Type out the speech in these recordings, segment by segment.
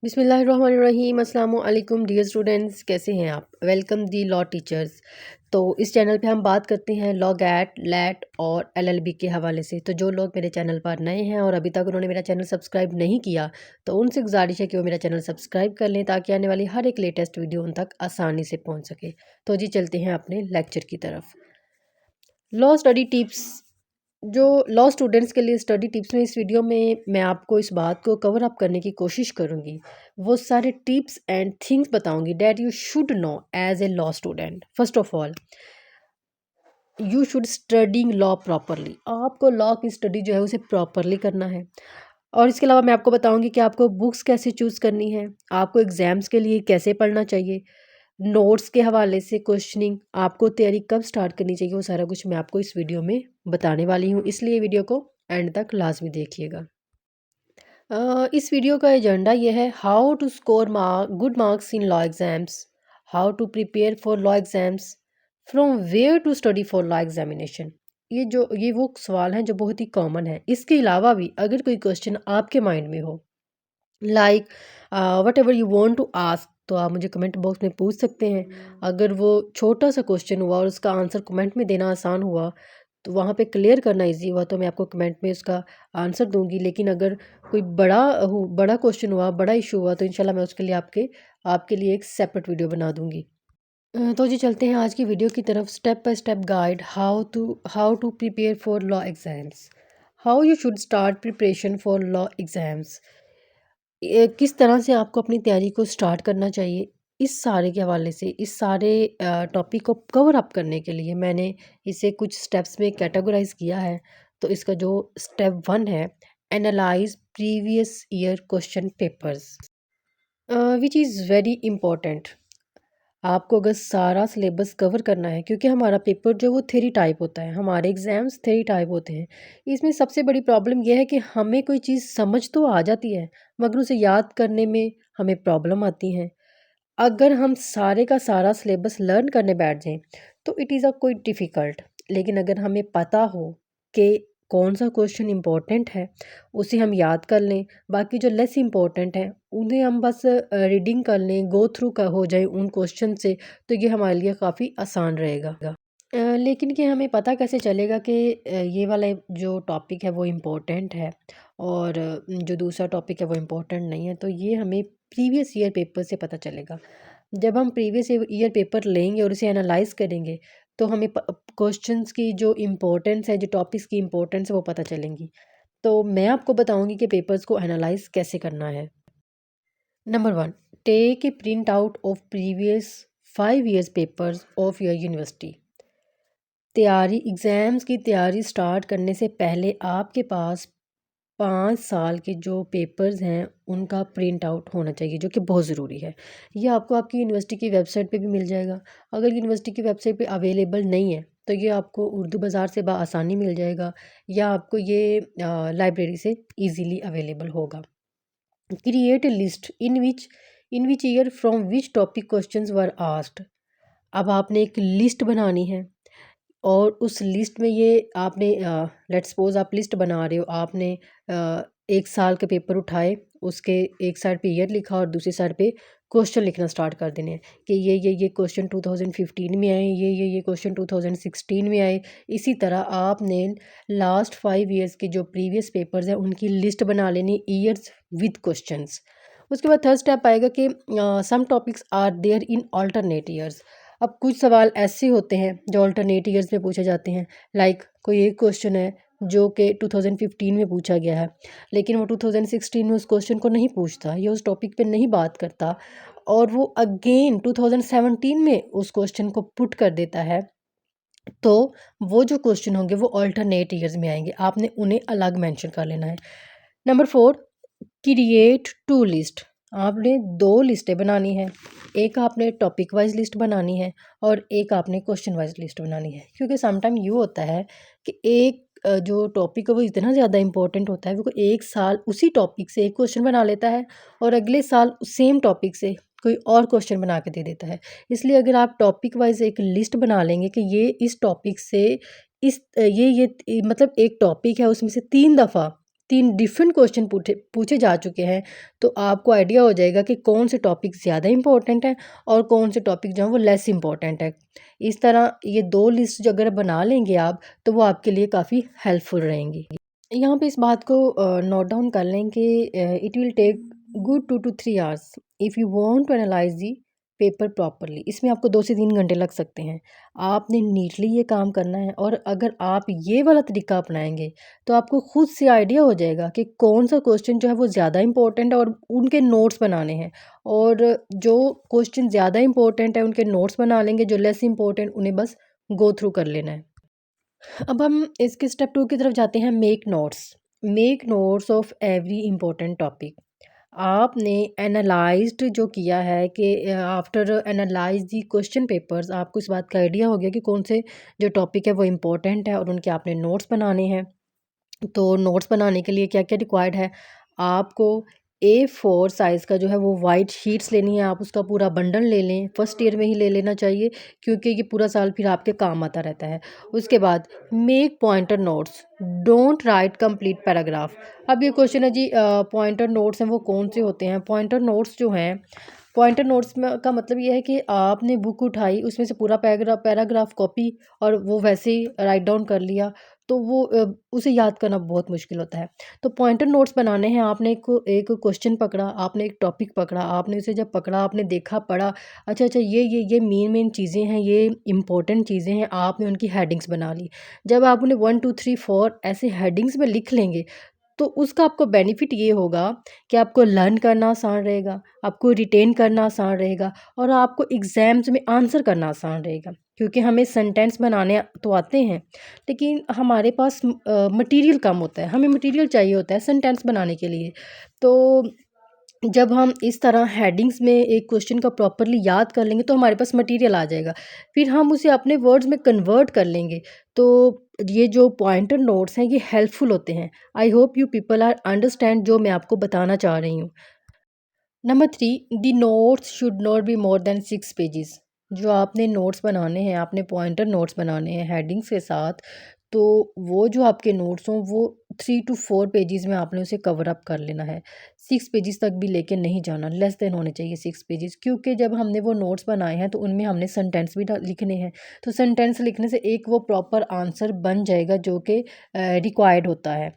बिस्मिल्लाहिर्रहमानिर्रहीम अस्सलाम वालेकुम डियर स्टूडेंट्स, कैसे हैं आप। Welcome the law teachers. तो इस चैनल पे हम बात करते हैं लॉ गैट लैट और एलएलबी के हवाले से। तो जो लोग मेरे चैनल पर नए हैं और अभी तक उन्होंने मेरा चैनल सब्सक्राइब नहीं किया तो उनसे गुजारिश है कि वो मेरा चैनल सब्सक्राइब कर लें ताकि आने वाली हर एक लेटेस्ट वीडियो उन तक आसानी से पहुँच सके। तो जी चलते हैं अपने लेक्चर की तरफ। लॉ स्टडी टिप्स, जो लॉ स्टूडेंट्स के लिए स्टडी टिप्स में इस वीडियो में मैं आपको इस बात को कवर अप करने की कोशिश करूंगी। वो सारे टिप्स एंड थिंग्स बताऊंगी that you should know as a law student. First of all, you should studying law properly. आपको लॉ की स्टडी जो है उसे प्रॉपरली करना है। और इसके अलावा मैं आपको बताऊंगी कि आपको बुक्स कैसे चूज़ करनी है, आपको एग्ज़ाम्स के लिए कैसे पढ़ना चाहिए, नोट्स के हवाले से क्वेश्चनिंग, आपको तैयारी कब स्टार्ट करनी चाहिए, वो सारा कुछ मैं आपको इस वीडियो में बताने वाली हूँ। इसलिए वीडियो को एंड तक लाजमी देखिएगा। इस वीडियो का एजेंडा ये है how to score good marks in law exams, how to prepare for law exams, from where to study for law examination. ये वो सवाल हैं जो बहुत ही कॉमन है। इसके अलावा भी अगर कोई क्वेश्चन आपके माइंड में हो, like whatever you want to ask, तो आप मुझे कमेंट बॉक्स में पूछ सकते हैं। अगर वो छोटा सा क्वेश्चन हुआ और उसका आंसर कमेंट में देना आसान हुआ तो वहाँ पे क्लियर करना इजी हुआ तो मैं आपको कमेंट में उसका आंसर दूंगी। लेकिन अगर कोई बड़ा क्वेश्चन हुआ, बड़ा इशू हुआ, तो इंशाल्लाह मैं उसके लिए आपके लिए एक सेपरेट वीडियो बना दूंगी। तो जी चलते हैं आज की वीडियो की तरफ। Step by step guide how to prepare for law exams, how you should start preparation for law exams. किस तरह से आपको अपनी तैयारी को स्टार्ट करना चाहिए, इस सारे के हवाले से, इस सारे टॉपिक को कवर अप करने के लिए मैंने इसे कुछ स्टेप्स में कैटेगराइज किया है। तो इसका जो स्टेप 1 है, analyse previous year question papers, which is very important. आपको अगर सारा सिलेबस कवर करना है, क्योंकि हमारा पेपर जो वो थ्योरी टाइप होता है, हमारे एग्ज़ाम्स थ्योरी टाइप होते हैं। इसमें सबसे बड़ी प्रॉब्लम यह है कि हमें कोई चीज़ समझ तो आ जाती है मगर उसे याद करने में हमें प्रॉब्लम आती है। अगर हम सारे का सारा सिलेबस लर्न करने बैठ जाएं तो इट इज़ अ कोई डिफ़िकल्ट। लेकिन अगर हमें पता हो कि कौन सा क्वेश्चन इम्पोर्टेंट है, उसे हम याद कर लें। बाकी जो लेस इम्पोर्टेंट है उन्हें हम बस रीडिंग कर लें, गो थ्रू का हो जाए उन क्वेश्चन से, तो ये हमारे लिए काफ़ी आसान रहेगा। लेकिन कि हमें पता कैसे चलेगा कि ये वाला जो टॉपिक है वो इम्पोर्टेंट है और जो दूसरा टॉपिक है वो इम्पोर्टेंट नहीं है। तो ये हमें प्रीवियस ईयर पेपर से पता चलेगा। जब हम प्रीवियस ईयर पेपर लेंगे और उसे एनालाइज करेंगे तो हमें क्वेश्चंस की जो इम्पोर्टेंस है, जो टॉपिक्स की इम्पोर्टेंस है वो पता चलेंगी। तो मैं आपको बताऊंगी कि पेपर्स को एनालाइज कैसे करना है। Number 1, take a print out of previous 5 years papers of your university. तैयारी, एग्ज़ाम्स की तैयारी स्टार्ट करने से पहले आपके पास 5 साल के जो पेपर्स हैं उनका प्रिंट आउट होना चाहिए, जो कि बहुत ज़रूरी है। ये आपको आपकी यूनिवर्सिटी की वेबसाइट पे भी मिल जाएगा। अगर यूनिवर्सिटी की वेबसाइट पे अवेलेबल नहीं है तो ये आपको उर्दू बाज़ार से आसानी मिल जाएगा या आपको ये लाइब्रेरी से इजीली अवेलेबल होगा। Create a list in which year from which topic questions were asked. अब आपने एक लिस्ट बनानी है और उस लिस्ट में ये आपने लेट्स सपोज आप लिस्ट बना रहे हो, आपने 1 साल के पेपर उठाए, उसके एक साइड पे ईयर लिखा और दूसरी साइड पे क्वेश्चन लिखना स्टार्ट कर देने हैं कि ये क्वेश्चन 2015 में आए, ये क्वेश्चन 2016 में आए। इसी तरह आपने लास्ट 5 years के जो प्रीवियस पेपर्स हैं उनकी लिस्ट बना लेनी, ईयर्स विद क्वेश्चंस। उसके बाद थर्ड स्टेप आएगा कि some topics are there in alternate years. अब कुछ सवाल ऐसे होते हैं जो अल्टरनेट ईयर्स में पूछे जाते हैं। लाइक कोई एक क्वेश्चन है जो कि 2015 में पूछा गया है लेकिन वो 2016 में उस क्वेश्चन को नहीं पूछता या उस टॉपिक पे नहीं बात करता और वो अगेन 2017 में उस क्वेश्चन को पुट कर देता है। तो वो जो क्वेश्चन होंगे वो अल्टरनेट ईयर्स में आएंगे, आपने उन्हें अलग मेंशन कर लेना है। Number 4, create two list. आपने 2 लिस्टें बनानी है, एक आपने टॉपिक वाइज लिस्ट बनानी है और एक आपने क्वेश्चन वाइज लिस्ट बनानी है। क्योंकि समटाइम ये होता है कि एक जो टॉपिक है वो इतना ज़्यादा इंपॉर्टेंट होता है, वो 1 साल उसी टॉपिक से एक क्वेश्चन बना लेता है और अगले साल सेम टॉपिक से कोई और क्वेश्चन बना के दे देता है। इसलिए अगर आप टॉपिक वाइज एक लिस्ट बना लेंगे कि ये इस टॉपिक से मतलब एक टॉपिक है उसमें से 3 दफ़ा 3 डिफरेंट क्वेश्चन पूछे पूछे जा चुके हैं, तो आपको आइडिया हो जाएगा कि कौन से टॉपिक ज़्यादा इंपॉर्टेंट है और कौन से टॉपिक जो हैं वो लेस इंपॉर्टेंट है। इस तरह ये 2 लिस्ट जो अगर बना लेंगे आप, तो वो आपके लिए काफ़ी हेल्पफुल रहेंगी। यहाँ पे इस बात को नोट डाउन कर लें कि it will take good 2 to 3 hours if you want to analyse the paper properly. इसमें आपको 2 से 3 घंटे लग सकते हैं। आपने नीटली ये काम करना है, और अगर आप ये वाला तरीका अपनाएंगे तो आपको खुद से आइडिया हो जाएगा कि कौन सा क्वेश्चन जो है वो ज़्यादा इंपॉर्टेंट है और उनके नोट्स बनाने हैं, और जो क्वेश्चन ज़्यादा इंपॉर्टेंट है उनके नोट्स बना लेंगे, जो लेस इंपॉर्टेंट उन्हें बस गो थ्रू कर लेना है। अब हम इसके स्टेप 2 की तरफ जाते हैं, make notes. Make notes of every important topic. आपने एनालाइज्ड जो किया है कि after analyse the question papers, आपको इस बात का आइडिया हो गया कि कौन से जो टॉपिक है वो इम्पोर्टेंट है और उनके आपने नोट्स बनाने हैं। तो नोट्स बनाने के लिए क्या-क्या रिक्वायर्ड है? आपको A4 साइज़ का जो है वो व्हाइट शीट्स लेनी है, आप उसका पूरा बंडल ले लें, फर्स्ट ईयर में ही ले लेना चाहिए, क्योंकि ये पूरा साल फिर आपके काम आता रहता है। उसके बाद make pointer notes, don't write complete paragraph. अब ये क्वेश्चन है जी, पॉइंटर नोट्स हैं वो कौन से होते हैं? पॉइंटर नोट्स जो हैं, पॉइंटर नोट्स में का मतलब ये है कि आपने बुक उठाई, उसमें से पूरा पैराग्राफ कॉपी और वो वैसे ही राइट डाउन कर लिया, तो वो उसे याद करना बहुत मुश्किल होता है। तो पॉइंटर नोट्स बनाने हैं, आपने एक क्वेश्चन पकड़ा, आपने एक टॉपिक पकड़ा, आपने उसे जब पकड़ा, आपने देखा, पढ़ा, अच्छा अच्छा ये मेन चीज़ें हैं, ये इंपॉर्टेंट चीज़ें हैं, आपने उनकी हेडिंग्स बना ली। जब आप उन्हें 1 2 3 4 ऐसे हेडिंग्स में लिख लेंगे, तो उसका आपको बेनिफिट ये होगा कि आपको लर्न करना आसान रहेगा, आपको रिटेन करना आसान रहेगा, और आपको एग्ज़ाम्स में आंसर करना आसान रहेगा। क्योंकि हमें सेंटेंस बनाने तो आते हैं, लेकिन हमारे पास मटीरियल कम होता है, हमें मटीरियल चाहिए होता है सेंटेंस बनाने के लिए। तो जब हम इस तरह हेडिंग्स में एक क्वेश्चन का प्रॉपरली याद कर लेंगे, तो हमारे पास मटेरियल आ जाएगा, फिर हम उसे अपने वर्ड्स में कन्वर्ट कर लेंगे। तो ये जो पॉइंटर नोट्स हैं ये हेल्पफुल होते हैं। I hope you people are understand जो मैं आपको बताना चाह रही हूँ। Number 3, the notes should not be more than 6 pages. जो आपने नोट्स बनाने हैं, आपने पॉइंटर नोट्स बनाने हैं हेडिंग्स के साथ, तो वो जो आपके नोट्स हों वो 3 टू 4 पेजेस में आपने उसे कवर अप कर लेना है। 6 पेजेस तक भी लेके नहीं जाना, लेस देन होने चाहिए 6 पेजेस, क्योंकि जब हमने वो नोट्स बनाए हैं तो उनमें हमने सेंटेंस भी लिखने हैं। तो सेंटेंस लिखने से एक वो प्रॉपर आंसर बन जाएगा जो कि रिक्वायर्ड होता है।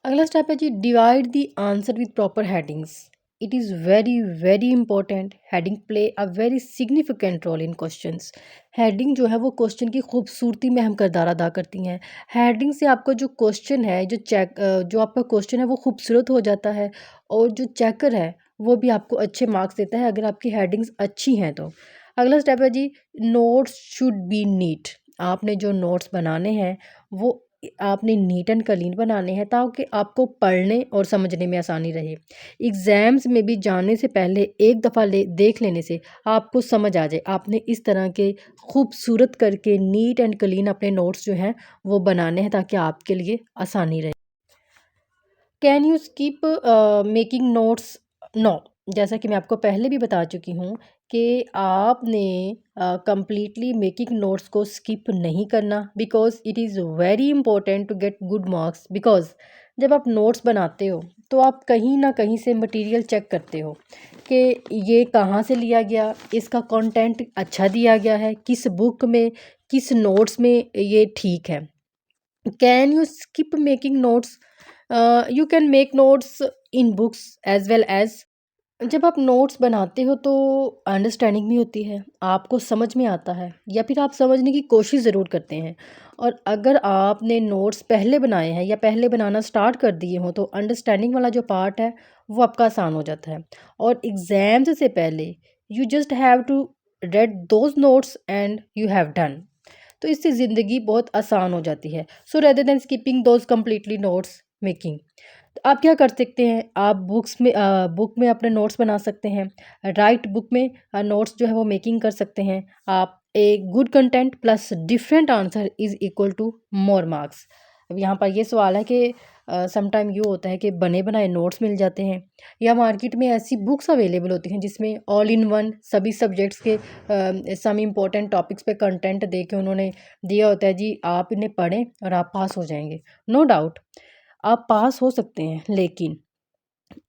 अगला स्टेप है जी, divide the answer with proper headings. It is very very important. Heading play a very significant role in questions. Heading जो है वो क्वेश्चन की खूबसूरती में अहम किरदार अदा करती हैं। हेडिंग से आपका जो क्वेश्चन है, जो आपका क्वेश्चन है वो खूबसूरत हो जाता है, और जो चेकर है वो भी आपको अच्छे मार्क्स देता है अगर आपकी हेडिंग्स अच्छी हैं तो। अगला स्टेप है जी, नोट्स शुड बी नीट। आपने जो नोट्स बनाने हैं वो आपने नीट एंड क्लीन बनाने हैं, ताकि आपको पढ़ने और समझने में आसानी रहे। एग्ज़ाम्स में भी जाने से पहले एक दफ़ा देख लेने से आपको समझ आ जाए। आपने इस तरह के खूबसूरत करके नीट एंड क्लीन अपने नोट्स जो हैं वो बनाने हैं, ताकि आपके लिए आसानी रहे। Can you skip making notes? No. जैसा कि मैं आपको पहले भी बता चुकी हूँ कि आपने कंप्लीटली मेकिंग नोट्स को स्किप नहीं करना, because it is very important to get good marks. Because जब आप नोट्स बनाते हो तो आप कहीं ना कहीं से मटेरियल चेक करते हो कि ये कहाँ से लिया गया, इसका कंटेंट अच्छा दिया गया है, किस बुक में, किस नोट्स में ये ठीक है। Can you skip making notes? You can make notes in books as well as. जब आप नोट्स बनाते हो तो अंडरस्टैंडिंग भी होती है, आपको समझ में आता है, या फिर आप समझने की कोशिश ज़रूर करते हैं। और अगर आपने नोट्स पहले बनाए हैं या पहले बनाना स्टार्ट कर दिए हों, तो अंडरस्टैंडिंग वाला जो पार्ट है वो आपका आसान हो जाता है। और एग्ज़ाम्स से पहले you just have to read those notes and you have done. तो इससे ज़िंदगी बहुत आसान हो जाती है। So rather than skipping those completely notes making, तो आप क्या कर सकते हैं, आप बुक में अपने नोट्स बना सकते हैं। राइट बुक में नोट्स जो है वो मेकिंग कर सकते हैं आप। A good content plus different answer is equal to more marks. अब यहाँ पर ये सवाल है कि सम टाइम ये होता है कि बने बनाए नोट्स मिल जाते हैं, या मार्केट में ऐसी बुक्स अवेलेबल होती हैं जिसमें ऑल इन वन सभी सब्जेक्ट्स के सम इम्पोर्टेंट टॉपिक्स पे कंटेंट दे के उन्होंने दिया होता है जी, आप इन्हें पढ़ें और आप पास हो जाएंगे। नो डाउट आप पास हो सकते हैं लेकिन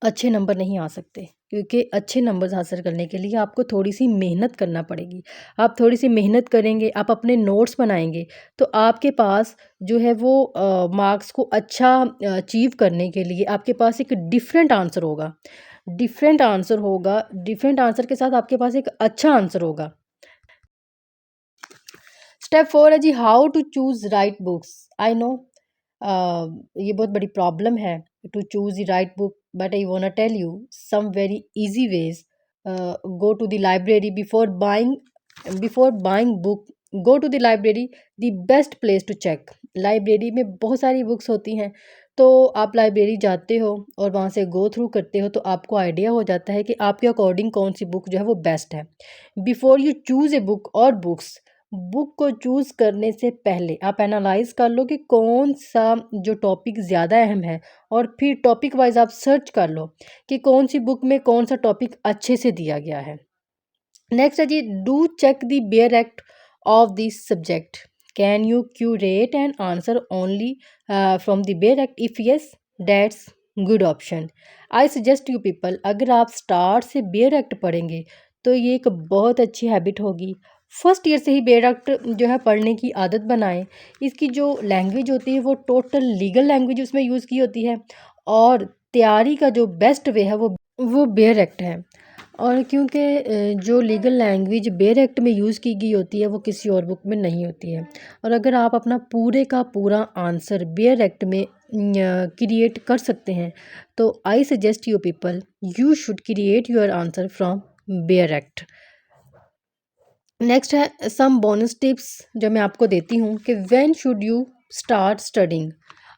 अच्छे नंबर नहीं आ सकते, क्योंकि अच्छे नंबर्स हासिल करने के लिए आपको थोड़ी सी मेहनत करना पड़ेगी। आप थोड़ी सी मेहनत करेंगे, आप अपने नोट्स बनाएंगे, तो आपके पास जो है वो मार्क्स को अच्छा अचीव करने के लिए आपके पास एक डिफरेंट आंसर होगा। डिफरेंट आंसर के साथ आपके पास एक अच्छा आंसर होगा। स्टेप 4 है जी, how to choose right books. I know ये बहुत बड़ी प्रॉब्लम है to choose the right book, but I want tell you some very easy ways. Go to the library before buying book. Go to the library, the best place to check. Library में बहुत सारी books होती हैं, तो आप library जाते हो और वहाँ से गो थ्रू करते हो, तो आपको आइडिया हो जाता है कि आपके अकॉर्डिंग कौन सी बुक जो है वो बेस्ट है। Before you choose a book और बुक्स, बुक को चूज़ करने से पहले आप एनालाइज कर लो कि कौन सा जो टॉपिक ज़्यादा अहम है, और फिर टॉपिक वाइज आप सर्च कर लो कि कौन सी बुक में कौन सा टॉपिक अच्छे से दिया गया है। नेक्स्ट है जी, do check the bare act of this subject. Can you curate and answer only from the bare act? If yes, that's good option. I suggest you people, अगर आप स्टार्ट से बेयर एक्ट पढ़ेंगे तो ये एक बहुत अच्छी हैबिट होगी। फर्स्ट ईयर से ही बेयर एक्ट जो है पढ़ने की आदत बनाएं। इसकी जो लैंग्वेज होती है वो टोटल लीगल लैंग्वेज उसमें यूज़ की होती है, और तैयारी का जो बेस्ट वे है वो बेयर एक्ट है। और क्योंकि जो लीगल लैंग्वेज बेयर एक्ट में यूज़ की गई होती है वो किसी और बुक में नहीं होती है। और अगर आप अपना पूरे का पूरा आंसर बेयर एक्ट में क्रिएट कर सकते हैं, तो आई suggest you people, you should create your answer from bare act. Next है सम बोनस टिप्स जो मैं आपको देती हूँ कि when should you start studying.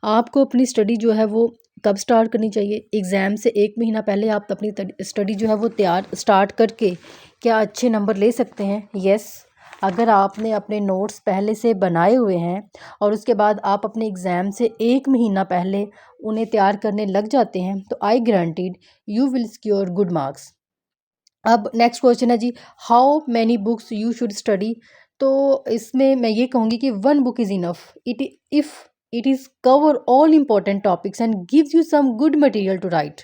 आपको अपनी स्टडी जो है वो कब स्टार्ट करनी चाहिए? एग्ज़ाम से एक महीना पहले आप अपनी स्टडी जो है वो तैयार स्टार्ट करके क्या अच्छे नंबर ले सकते हैं? यस। अगर आपने अपने नोट्स पहले से बनाए हुए हैं और उसके बाद आप अपने एग्ज़ाम से एक महीना पहले उन्हें तैयार करने लग जाते हैं, तो I guaranteed you will secure good marks. अब नेक्स्ट क्वेश्चन है जी, how many books you should study. तो इसमें मैं ये कहूँगी कि one book is enough it if it is cover all important topics and gives you some good material to write.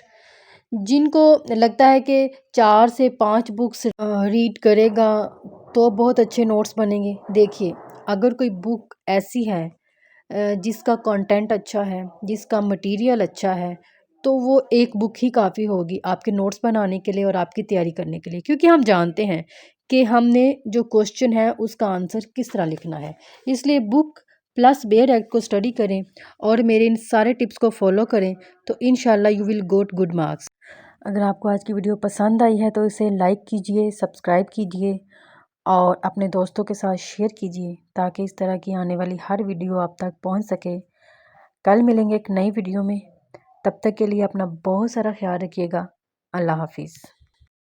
जिनको लगता है कि 4 से 5 बुक्स रीड करेगा तो बहुत अच्छे नोट्स बनेंगे, देखिए अगर कोई बुक ऐसी है जिसका कंटेंट अच्छा है, जिसका मटेरियल अच्छा है, तो वो एक बुक ही काफ़ी होगी आपके नोट्स बनाने के लिए और आपकी तैयारी करने के लिए, क्योंकि हम जानते हैं कि हमने जो क्वेश्चन है उसका आंसर किस तरह लिखना है। इसलिए बुक प्लस बेयर एक्ट को स्टडी करें और मेरे इन सारे टिप्स को फॉलो करें, तो इंशाल्लाह you will got good marks. अगर आपको आज की वीडियो पसंद आई है तो इसे लाइक कीजिए, सब्सक्राइब कीजिए और अपने दोस्तों के साथ शेयर कीजिए, ताकि इस तरह की आने वाली हर वीडियो आप तक पहुंच सके। कल मिलेंगे एक नई वीडियो में, तब तक के लिए अपना बहुत सारा ख्याल रखिएगा। अल्लाह हाफिज़।